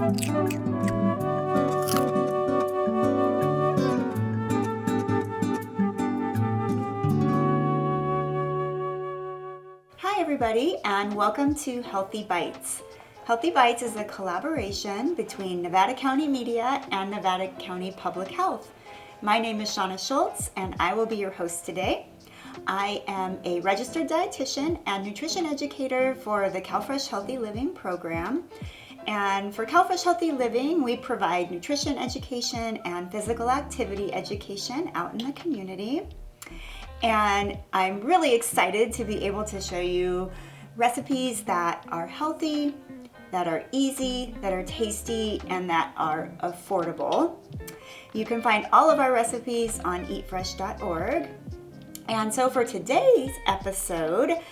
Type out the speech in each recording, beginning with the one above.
Hi everybody, and welcome to Healthy Bites. Healthy Bites is a collaboration between Nevada County Media and Nevada County Public Health. My name is Shauna Schultz and I will be your host today. I am a registered dietitian and nutrition educator for the CalFresh Healthy Living program. And for CalFresh Healthy Living, we provide nutrition education and physical activity education out in the community. And I'm really excited to be able to show you recipes that are healthy, that are easy, that are tasty, and that are affordable. You can find all of our recipes on eatfresh.org. And so for today's episode,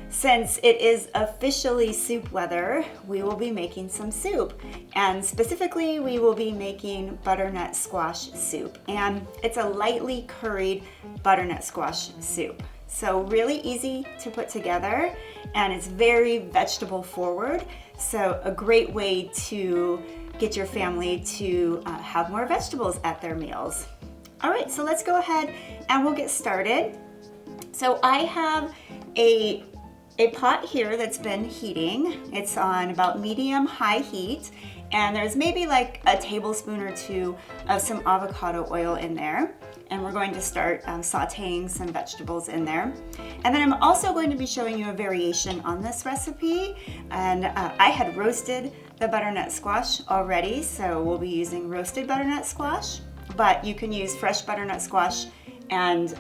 since it is officially soup weather, we will be making some soup. And specifically, we will be making butternut squash soup. And it's a lightly curried butternut squash soup. So really easy to put together, and it's very vegetable forward. So a great way to get your family to have more vegetables at their meals. All right, so let's go ahead and we'll get started. So I have a pot here that's been heating. It's on about medium-high heat, and there's maybe like a tablespoon or two of some avocado oil in there. And we're going to start sauteing some vegetables in there. And then I'm also going to be showing you a variation on this recipe. And I had roasted the butternut squash already, so we'll be using roasted butternut squash, but you can use fresh butternut squash and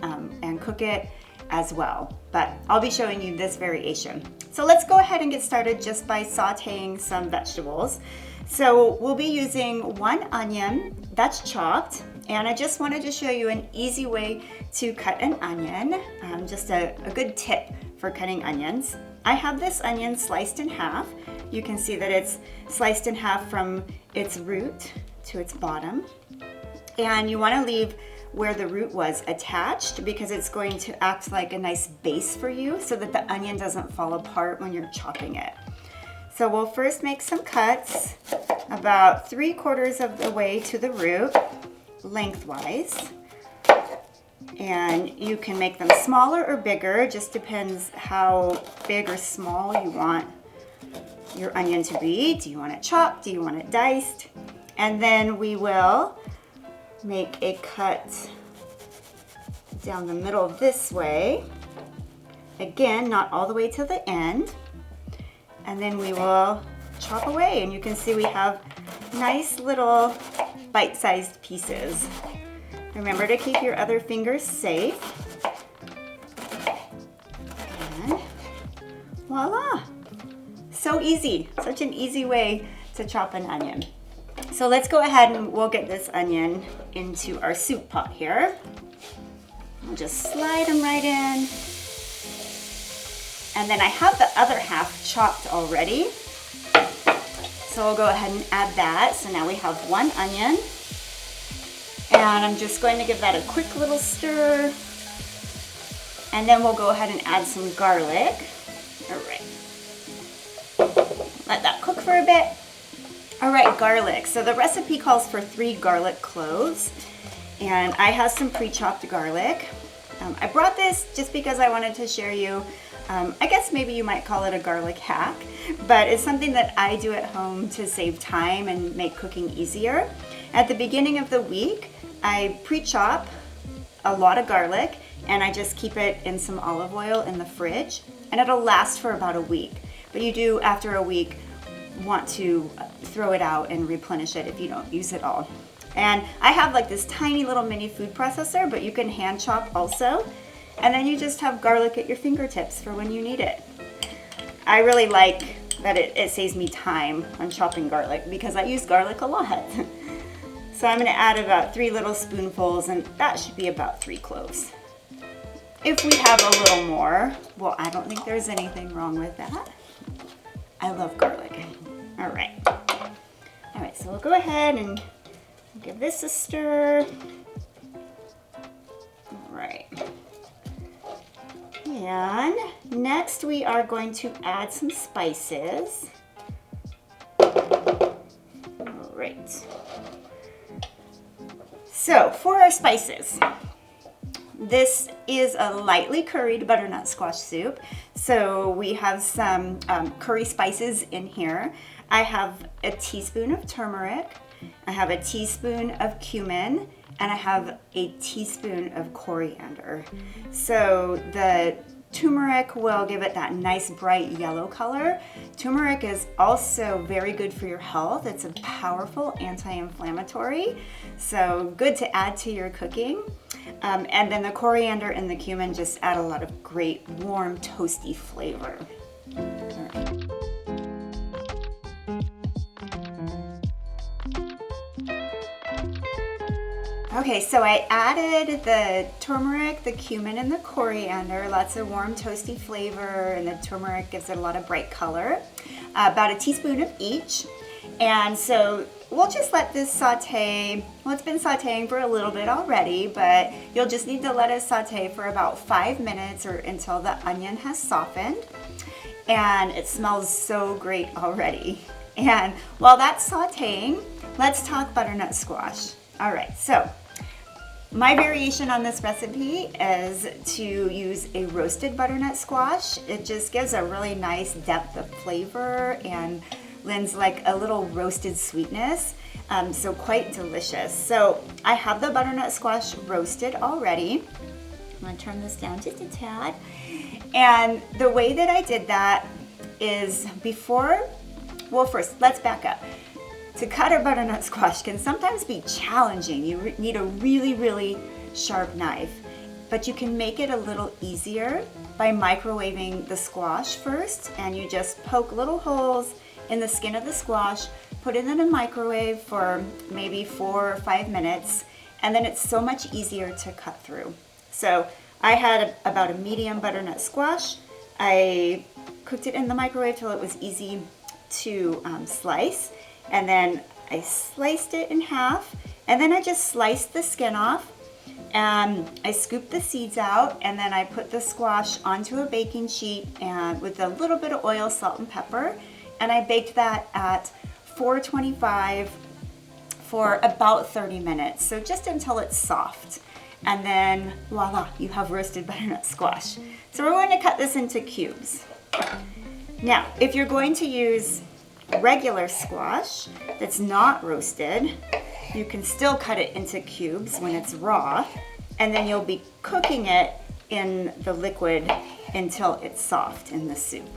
cook it as well. But I'll be showing you this variation. So let's go ahead and get started just by sauteing some vegetables. So we'll be using 1 onion that's chopped, and I just wanted to show you an easy way to cut an onion, just a good tip for cutting onions. I have this onion sliced in half. You can see that it's sliced in half from its root to its bottom. And you want to leave where the root was attached because it's going to act like a nice base for you so that the onion doesn't fall apart when you're chopping it. So we'll first make some cuts about 3/4 of the way to the root, lengthwise. And you can make them smaller or bigger, just depends how big or small you want your onion to be. Do you want it chopped? Do you want it diced? And then we will make a cut down the middle this way. Again, not all the way to the end. And then we will chop away, and you can see we have nice little bite-sized pieces. Remember to keep your other fingers safe. And voila! So easy, such an easy way to chop an onion. So let's go ahead and we'll get this onion into our soup pot here. I'll just slide them right in. And then I have the other half chopped already. So we'll go ahead and add that. So now we have 1 onion. And I'm just going to give that a quick little stir. And then we'll go ahead and add some garlic. All right. Let that cook for a bit. All right, garlic. So the recipe calls for 3 garlic cloves. And I have some pre-chopped garlic. I brought this just because I wanted to share you, I guess maybe you might call it a garlic hack, but it's something that I do at home to save time and make cooking easier. At the beginning of the week, I pre-chop a lot of garlic and I just keep it in some olive oil in the fridge, and it'll last for about a week. But you do, after a week, want to throw it out and replenish it if you don't use it all. And I have like this tiny little mini food processor, but you can hand chop also. And then you just have garlic at your fingertips for when you need it. I really like that it saves me time on chopping garlic because I use garlic a lot. So I'm gonna add about 3 little spoonfuls, and that should be about 3 cloves. If we have a little more, well, I don't think there's anything wrong with that. I love garlic. All right. All right, so we'll go ahead and give this a stir. All right. And next we are going to add some spices. right. So for our spices, this is a lightly curried butternut squash soup. So we have some curry spices in here. I have a teaspoon of turmeric, I have a teaspoon of cumin, and I have a teaspoon of coriander. So the turmeric will give it that nice bright yellow color. Turmeric is also very good for your health. It's a powerful anti-inflammatory, so good to add to your cooking. And then the coriander and the cumin just add a lot of great warm toasty flavor. All right. Okay, so I added the turmeric, the cumin, and the coriander. Lots of warm, toasty flavor, and the turmeric gives it a lot of bright color. About a teaspoon of each. And so we'll just let this saute. Well, it's been sauteing for a little bit already, but you'll just need to let it saute for about 5 minutes or until the onion has softened. And it smells so great already. And while that's sauteing, let's talk butternut squash. All right, so my variation on this recipe is to use a roasted butternut squash. It just gives a really nice depth of flavor and lends like a little roasted sweetness, so quite delicious. So I have the butternut squash roasted already. I'm gonna turn this down just a tad. And the way that I did that is first, let's back up. To cut a butternut squash can sometimes be challenging. You need a really, really sharp knife, but you can make it a little easier by microwaving the squash first, and you just poke little holes in the skin of the squash, put it in a microwave for maybe 4 or 5 minutes, and then it's so much easier to cut through. So I had about a medium butternut squash. I cooked it in the microwave till it was easy to slice. And then I sliced it in half, and then I just sliced the skin off, and I scooped the seeds out, and then I put the squash onto a baking sheet and with a little bit of oil, salt, and pepper, and I baked that at 425 for about 30 minutes, so just until it's soft. And then voila, you have roasted butternut squash. So we're going to cut this into cubes. Now, if you're going to use regular squash that's not roasted, you can still cut it into cubes when it's raw, and then you'll be cooking it in the liquid until it's soft in the soup.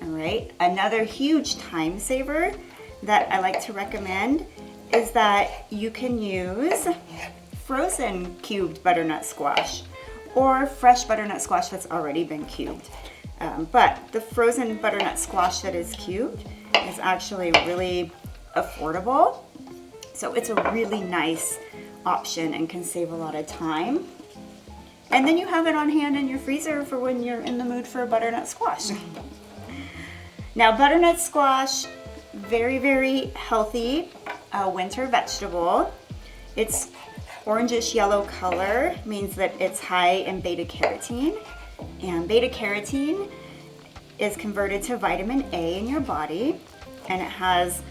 All right, another huge time saver that I like to recommend is that you can use frozen cubed butternut squash or fresh butternut squash that's already been cubed. But the frozen butternut squash that is cubed is actually really affordable. So it's a really nice option and can save a lot of time. And then you have it on hand in your freezer for when you're in the mood for a butternut squash. Now, butternut squash, very, very healthy winter vegetable. It's orangish yellow color, means that it's high in beta carotene. And beta carotene is converted to vitamin A in your body, and it has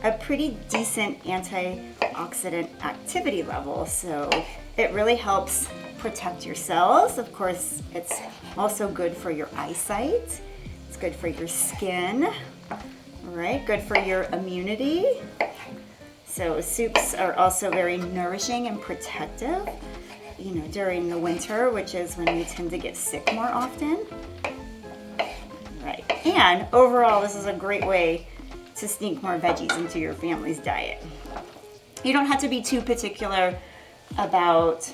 a pretty decent antioxidant activity level, so it really helps protect your cells. Of course, it's also good for your eyesight, it's good for your skin, all right, good for your immunity. So soups are also very nourishing and protective, you know, during the winter, which is when we tend to get sick more often. Right, and overall, this is a great way to sneak more veggies into your family's diet. You don't have to be too particular about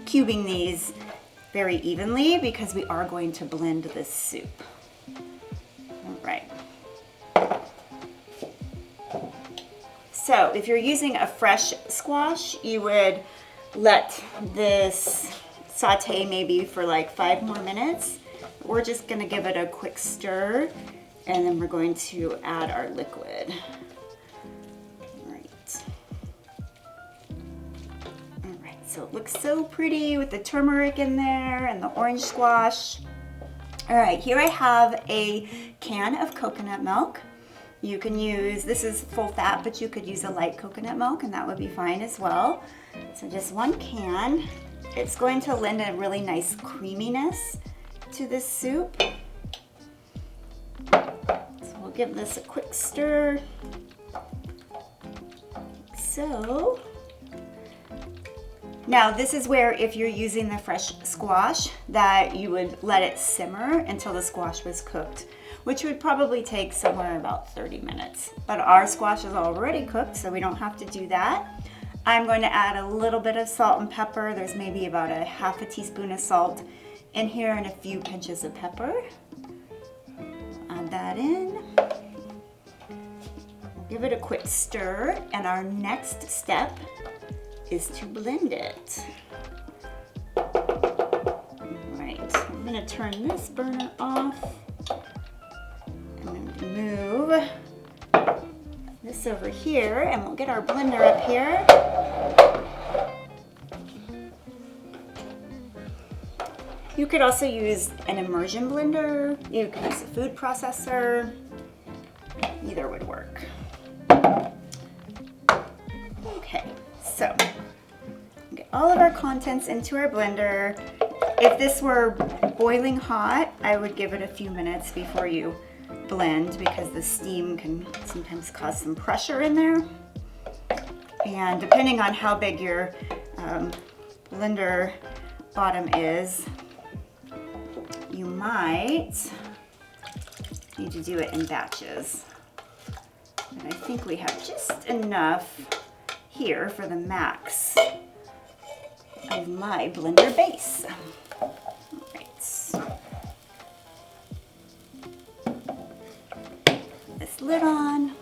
cubing these very evenly because we are going to blend this soup. All right. So if you're using a fresh squash, you would let this saute maybe for like 5 more minutes. We're just gonna give it a quick stir, and then we're going to add our liquid. All right, so it looks so pretty with the turmeric in there and the orange squash. All right, here I have a can of coconut milk. You can use, this is full fat, but you could use a light coconut milk and that would be fine as well. So just 1 can. It's going to lend a really nice creaminess to this soup. So we'll give this a quick stir. So, now this is where if you're using the fresh squash that you would let it simmer until the squash was cooked, which would probably take somewhere about 30 minutes. But our squash is already cooked, so we don't have to do that. I'm going to add a little bit of salt and pepper. There's maybe about a half a teaspoon of salt in here and a few pinches of pepper. Add that in. Give it a quick stir, and our next step is to blend it. All right, I'm gonna turn this burner off. I'm going to move this over here, and we'll get our blender up here. You could also use an immersion blender. You could use a food processor. Either would work. Okay, so get all of our contents into our blender. If this were boiling hot, I would give it a few minutes before you blend because the steam can sometimes cause some pressure in there. And depending on how big your blender bottom is, you might need to do it in batches. And I think we have just enough here for the max of my blender base. All right. This lid on.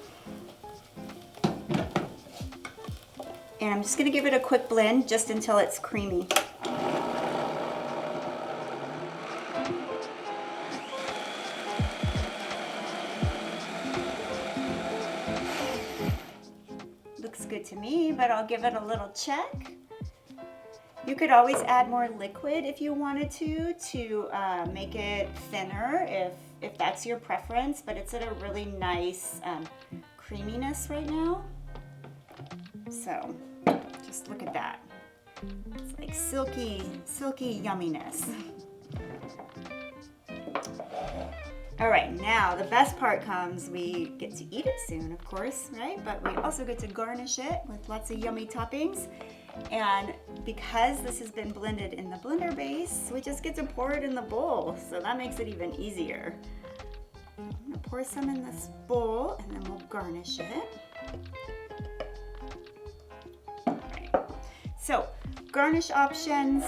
And I'm just gonna give it a quick blend just until it's creamy. Looks good to me, but I'll give it a little check. You could always add more liquid if you wanted to make it thinner if that's your preference, but it's at a really nice creaminess right now. So just look at that. It's like silky yumminess. All right, now the best part comes. We get to eat it soon, of course, right? But we also get to garnish it with lots of yummy toppings. And because this has been blended in the blender base, we just get to pour it in the bowl. So that makes it even easier. I'm gonna pour some in this bowl and then we'll garnish it. All right. So garnish options,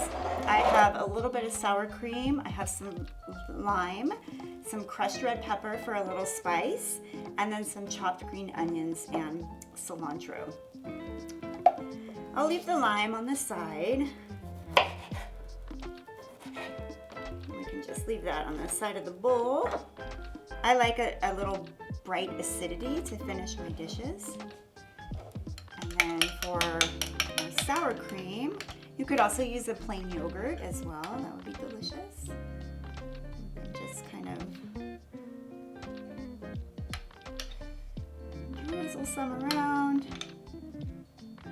I have a little bit of sour cream, I have some lime, some crushed red pepper for a little spice, and then some chopped green onions and cilantro. I'll leave the lime on the side. We can just leave that on the side of the bowl. I like a little bright acidity to finish my dishes. And then for my sour cream, you could also use a plain yogurt as well. That would be delicious. Just kind of drizzle some around.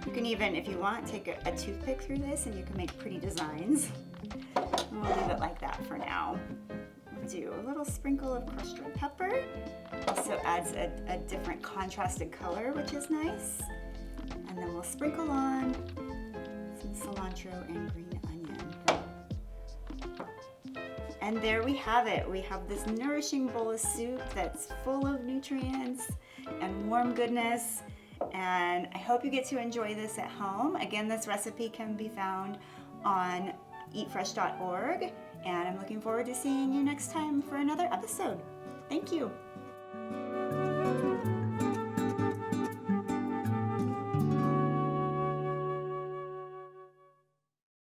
You can even, if you want, take a toothpick through this and you can make pretty designs. And we'll leave it like that for now. We'll do a little sprinkle of crushed red pepper. Also adds a different contrasted color, which is nice. And then we'll sprinkle on some cilantro and green onion. And there we have it. We have this nourishing bowl of soup that's full of nutrients and warm goodness. And I hope you get to enjoy this at home. Again, this recipe can be found on eatfresh.org, and I'm looking forward to seeing you next time for another episode. Thank you.